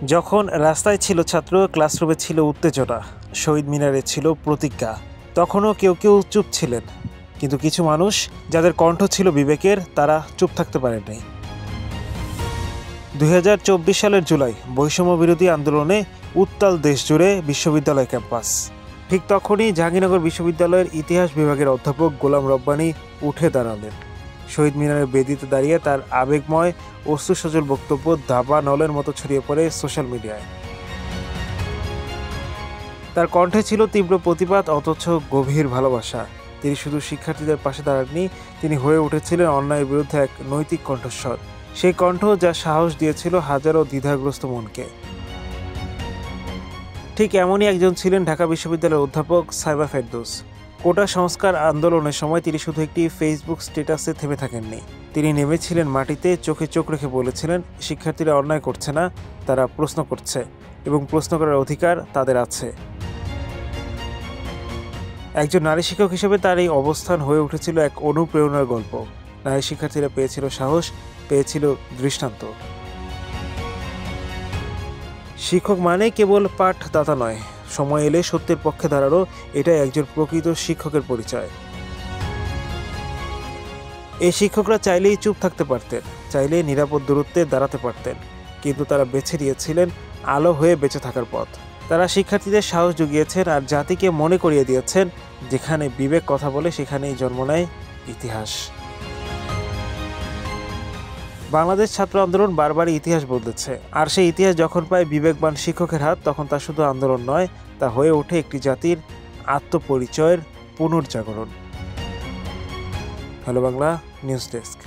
যখন রাস্তায় ছিল ছাত্র, ক্লাসরুমে ছিল উত্তেজনা, শহীদ মিনারে ছিল প্রতিজ্ঞা, তখনও কেউ কেউ চুপ ছিলেন। কিন্তু কিছু মানুষ, যাদের কণ্ঠ ছিল বিবেকের, তারা চুপ থাকতে পারেননি। 2024 সালের জুলাই বৈষম্য বিরোধী আন্দোলনে উত্তাল দেশ জুড়ে বিশ্ববিদ্যালয় ক্যাম্পাস। ঠিক তখনই জাহাঙ্গীরনগর বিশ্ববিদ্যালয়ের ইতিহাস বিভাগের অধ্যাপক গোলাম রব্বানী উঠে দাঁড়ালেন। শহীদ মিনারের বেদিতে দাঁড়িয়ে তার আবেগময় অশ্রুসজল বক্তব্য দাবা নলের মতো ছড়িয়ে পড়ে সোশ্যাল মিডিয়ায়। তার কণ্ঠে ছিল তীব্র প্রতিবাদ অথচ গভীর ভালোবাসা। তিনি শুধু শিক্ষার্থীদের পাশে দাঁড়াননি, তিনি হয়ে উঠেছিলেন অন্যায়ের বিরুদ্ধে এক নৈতিক কণ্ঠস্বর। সেই কণ্ঠ যা সাহস দিয়েছিল হাজারো দ্বিধাগ্রস্ত মনকে। ঠিক এমনই একজন ছিলেন ঢাকা বিশ্ববিদ্যালয়ের অধ্যাপক সাইবা ফেরদৌস। কোটা সংস্কার আন্দোলনের সময় তিনি শুধু একটি ফেসবুক স্ট্যাটাসে থেমে থাকেননি। তিনি নেমেছিলেন মাটিতে, চোখে চোখ রেখে বলেছিলেন, শিক্ষার্থীরা অন্যায় করছে না, তারা প্রশ্ন করছে, এবং প্রশ্ন করার অধিকার তাদের আছে। একজন নারী শিক্ষক হিসেবে তার এই অবস্থান হয়ে উঠেছিল এক অনুপ্রেরণার গল্প। নারী শিক্ষার্থীরা পেয়েছিল সাহস, পেয়েছিল দৃষ্টান্ত। শিক্ষক মানে কেবল পাঠদাতা নয়, সময় এলে সত্যের পক্ষে দাঁড়ানো, এটাই একজন প্রকৃত শিক্ষকের পরিচয়। এই শিক্ষকরা চাইলেই চুপ থাকতে পারতেন, চাইলে নিরাপদ দূরত্বে দাঁড়াতে পারতেন, কিন্তু তারা বেছে নিয়েছিলেন আলো হয়ে বেঁচে থাকার পথ। তারা শিক্ষার্থীদের সাহস জুগিয়েছেন আর জাতিকে মনে করিয়ে দিয়েছেন, যেখানে বিবেক কথা বলে সেখানেই জন্ম নেয় ইতিহাস। বাংলাদেশ ছাত্র আন্দোলন বারবারই ইতিহাস বদলেছে, আর সেই ইতিহাস যখন পায় বিবেকবান শিক্ষকের হাত, তখন তা শুধু আন্দোলন নয়, তা হয়ে ওঠে একটি জাতির আত্মপরিচয়ের পুনর্জাগরণ। Hello Bangla news desk.